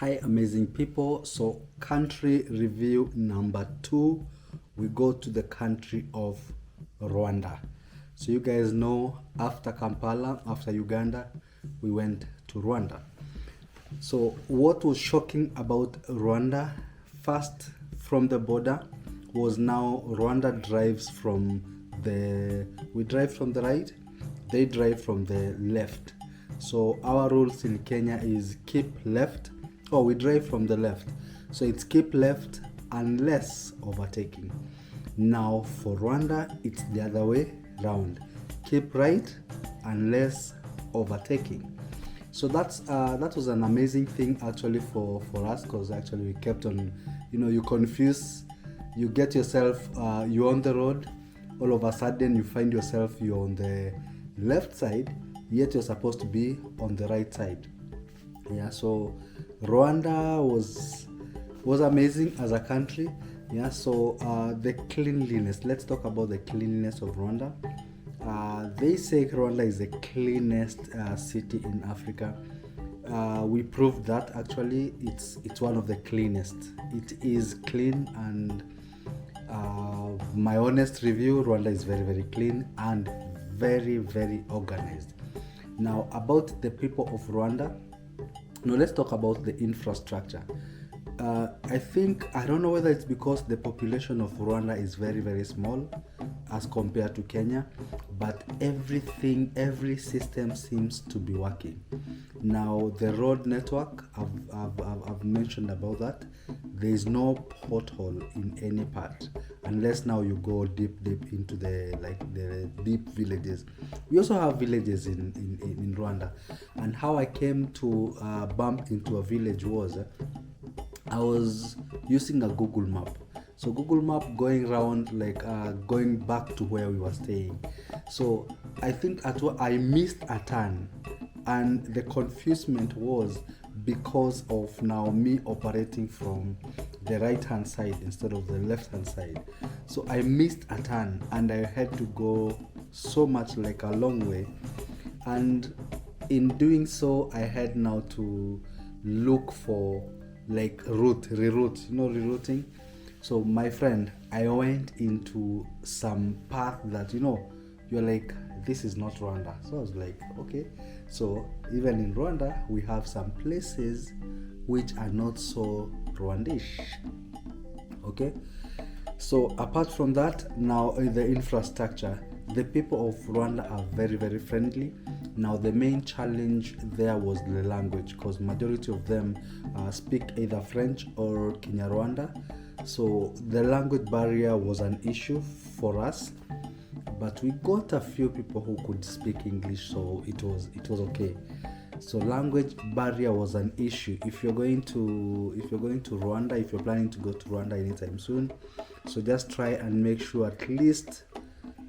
Hi amazing people. So country review number 2, we go to the country of Rwanda. So you guys know, after Kampala, after Uganda, we went to Rwanda. So what was shocking about Rwanda, first from the border, was now Rwanda drives from we drive from the right, they drive from the left. So our rules in Kenya is keep left, we drive from the left. So it's keep left unless overtaking. Now for Rwanda, it's the other way round. Keep right unless overtaking. So that was an amazing thing actually for us, because actually we kept on, you confuse, you get yourself, you're on the road, all of a sudden you find yourself you're on the left side, yet you're supposed to be on the right side. Yeah, so Rwanda was amazing as a country. Yeah, so the cleanliness, let's talk about the cleanliness of Rwanda. They say Rwanda is the cleanest city in Africa. We proved that actually it's one of the cleanest. It is clean, and my honest review, Rwanda is very, very clean and very, very organized. Now about the people of Rwanda, now let's talk about the infrastructure. I don't know whether it's because the population of Rwanda is very, very small as compared to Kenya, but every system seems to be working. Now the road network, I've mentioned about that. There is no pothole in any part, unless now you go deep into the deep villages. We also have villages in Rwanda, and how I came to bump into a village was I was using a Google map. So Google map going around, going back to where we were staying. So I think I missed a turn, and the confusement was because of now me operating from the right hand side instead of the left hand side. So I missed a turn and I had to go so much, like a long way, and in doing so I had now to look for rerouting. So my friend, I went into some path that you're like, this is not Rwanda. So I was like, okay, so even in Rwanda we have some places which are not so Rwandish. Okay, so apart from that, now the infrastructure, the people of Rwanda are very, very friendly. Now the main challenge there was the language, because majority of them speak either French or Kinyarwanda. So the language barrier was an issue for us, but we got a few people who could speak English, so it was okay. So language barrier was an issue. If you're going to Rwanda, if you're planning to go to Rwanda anytime soon, so just try and make sure at least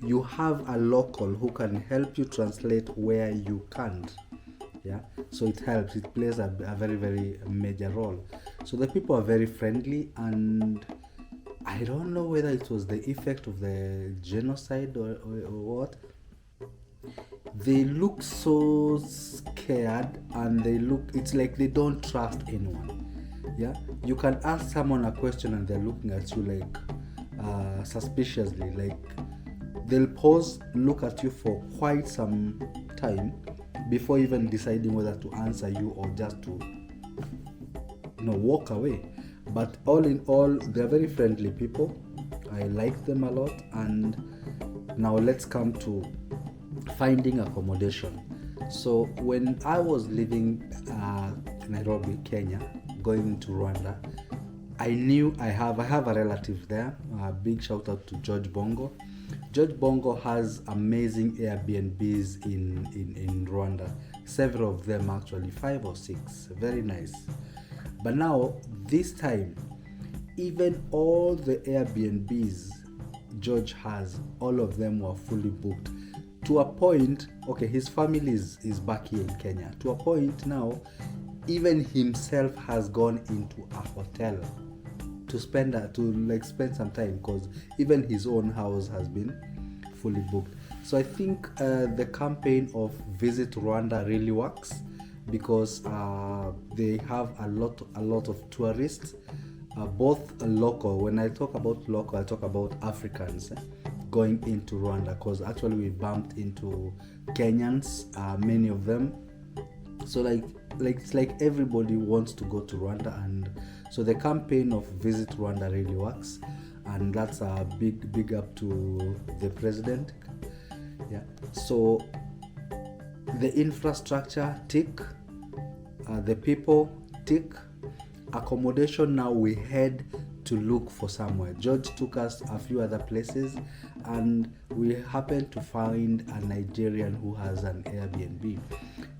you have a local who can help you translate where you can't. Yeah, so it helps, it plays a very, very major role. So the people are very friendly, and I don't know whether it was the effect of the genocide or what. They look so scared, and it's like they don't trust anyone. Yeah, you can ask someone a question and they're looking at you like suspiciously, like they'll pause, look at you for quite some time before even deciding whether to answer you or just to walk away. But all in all, they're very friendly people. I like them a lot. And now let's come to finding accommodation. So when I was living Nairobi, Kenya, going to Rwanda, I knew I have a relative there. Big shout out to George Bongo. George Bongo has amazing Airbnbs in Rwanda. Several of them, actually 5 or 6. Very nice. But now this time, even all the Airbnbs George has, all of them were fully booked, to a point. Okay, his family is back here in Kenya. To a point now, even himself has gone into a hotel to spend some time, because even his own house has been fully booked. So I think the campaign of Visit Rwanda really works, because they have a lot of tourists, both local. When I talk about local, I talk about Africans going into Rwanda, because actually we bumped into Kenyans, many of them. So like it's like everybody wants to go to Rwanda, and so the campaign of Visit Rwanda really works, and that's a big up to the president. Yeah. So the infrastructure tick, the people tick, accommodation. Now we head to look for somewhere. George took us a few other places, and we happened to find a Nigerian who has an Airbnb.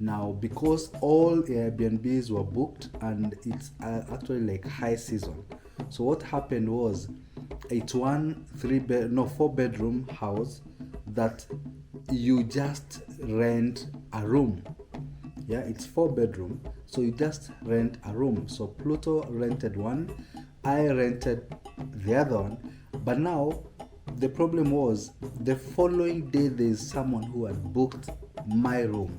Now, because all Airbnbs were booked and it's actually like high season, so what happened was it's 4-bedroom house that you just rent a room. Yeah, it's 4-bedroom, so you just rent a room. So Pluto rented one, I rented the other one. But now the problem was the following day there's someone who had booked my room,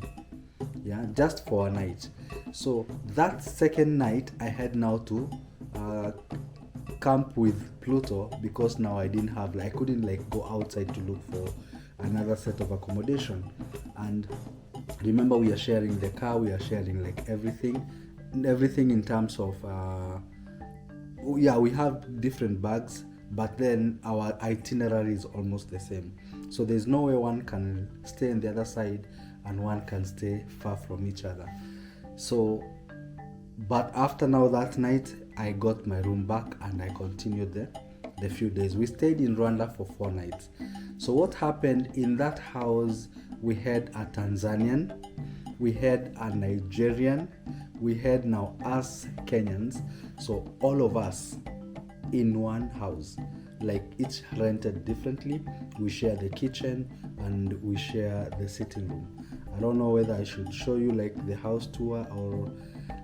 yeah, just for a night. So that second night I had now to camp with Pluto, because now I couldn't like go outside to look for another set of accommodation. And remember, we are sharing the car, we are sharing like everything in terms of we have different bags, but then our itinerary is almost the same. So there's no way one can stay on the other side and one can stay far from each other. So, but after now that night, I got my room back and I continued the few days. We stayed in Rwanda for 4 nights. So what happened in that house, we had a Tanzanian, we had a Nigerian, we had now us Kenyans. So all of us in one house, like each rented differently. We share the kitchen and we share the sitting room. I don't know whether I should show you like the house tour, or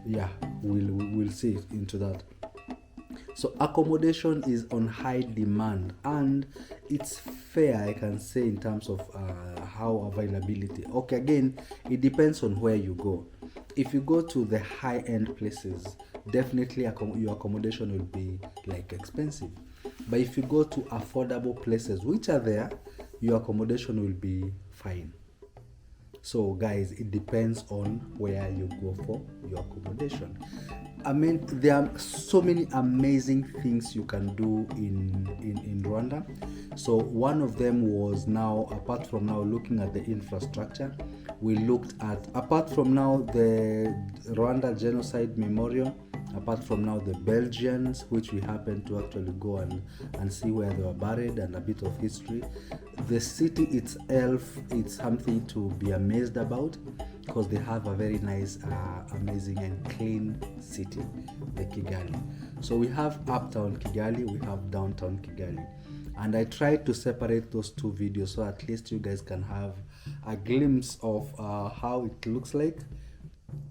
yeah, we'll see into that. So accommodation is on high demand, and it's fair, I can say, in terms of how availability. Okay, again, it depends on where you go. If you go to the high-end places, definitely your accommodation will be like expensive. But if you go to affordable places, which are there, your accommodation will be fine. So guys, it depends on where you go for your accommodation. I mean, there are so many amazing things you can do in Rwanda. So one of them was, now apart from now looking at the infrastructure, we looked at, apart from now the Rwanda Genocide Memorial, apart from now the Belgians, which we happened to actually go and see where they were buried and a bit of history. The city itself, it's something to be amazed about, because they have a very nice, amazing and clean city, the Kigali. So we have uptown Kigali, we have downtown Kigali. And I tried to separate those two videos so at least you guys can have a glimpse of how it looks like.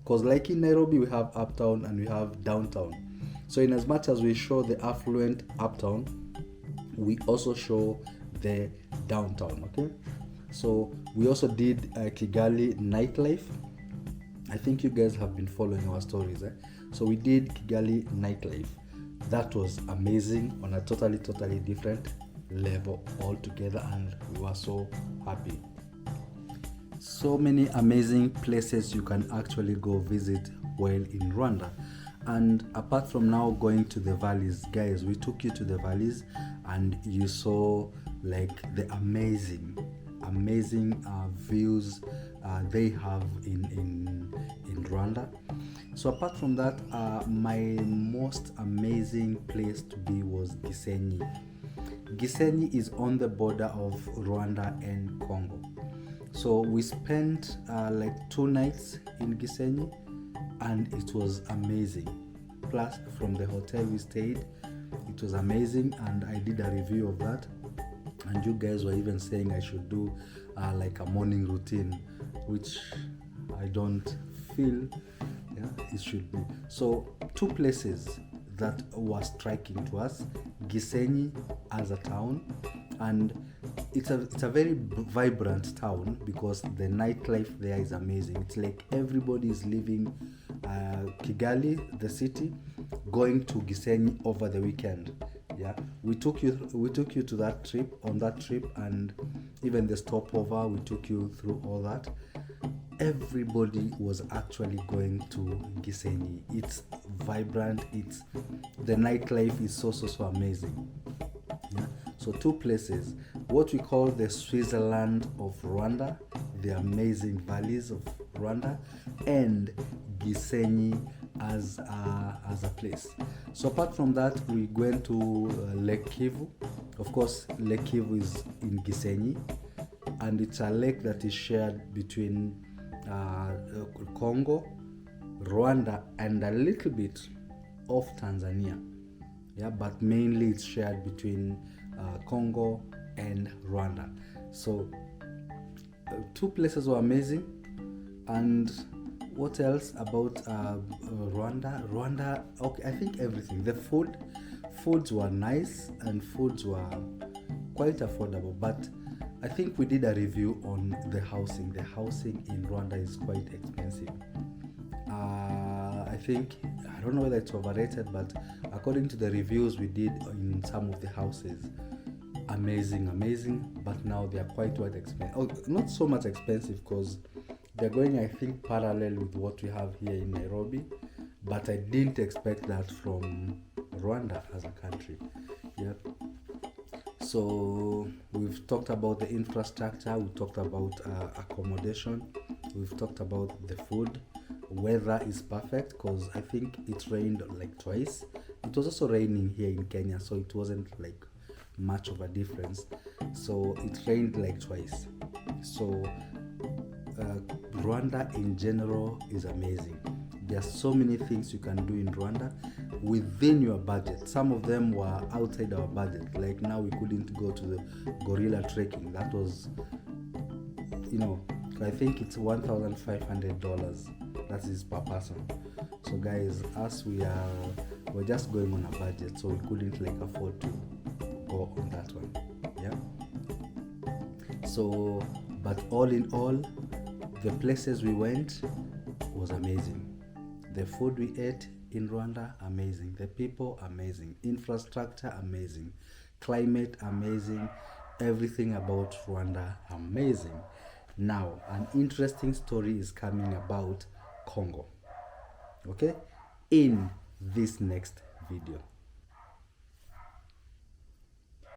Because like in Nairobi, we have uptown and we have downtown. So in as much as we show the affluent uptown, we also show the downtown, okay? So we also did Kigali nightlife. I think you guys have been following our stories. So we did Kigali nightlife. That was amazing, on a totally different level altogether, and we were so happy. So many amazing places you can actually go visit while in Rwanda. And apart from now going to the valleys, guys, we took you to the valleys and you saw like the amazing views they have in Rwanda. So apart from that, my most amazing place to be was Gisenyi. Gisenyi is on the border of Rwanda and Congo. So we spent like 2 nights in Gisenyi, and it was amazing. Plus from the hotel we stayed, it was amazing, and I did a review of that. And you guys were even saying I should do like a morning routine, which I don't feel it should be. So 2 places that were striking to us: Gisenyi as a town, and it's a very vibrant town because the nightlife there is amazing. It's like everybody is leaving Kigali, the city, going to Gisenyi over the weekend. Yeah, we took you to that trip, and even the stopover, we took you through all that. Everybody was actually going to Gisenyi. It's vibrant. The nightlife is so amazing. Yeah. So two places, what we call the Switzerland of Rwanda, the amazing valleys of Rwanda, and Gisenyi as a place. So apart from that, we went to Lake Kivu. Of course, Lake Kivu is in Gisenyi, and it's a lake that is shared between Congo, Rwanda, and a little bit of Tanzania. Yeah, but mainly it's shared between Congo and Rwanda. So two places were amazing. And what else about Rwanda? Okay, I think everything. The foods were nice, and foods were quite affordable, but I think we did a review on the housing. The housing in Rwanda is quite expensive. I don't know whether it's overrated, but according to the reviews we did in some of the houses, amazing, but now they are quite expensive. Oh, not so much expensive because they're going, I think, parallel with what we have here in Nairobi, but I didn't expect that from Rwanda as a country. Yeah. So we've talked about the infrastructure, we talked about accommodation, we've talked about the food. Weather is perfect because I think it rained like twice. It was also raining here in Kenya, so it wasn't like much of a difference. So it rained like twice. So Rwanda in general is amazing. There are so many things you can do in Rwanda within your budget. Some of them were outside our budget. Like now we couldn't go to the gorilla trekking. That was, I think it's $1,500. That is per person. So guys, we're just going on a budget, so we couldn't afford to go on that one. Yeah. So, but all in all, the places we went was amazing. The food we ate in Rwanda, amazing. The people, amazing. Infrastructure, amazing. Climate, amazing. Everything about Rwanda, amazing. Now, an interesting story is coming about Congo. Okay? In this next video.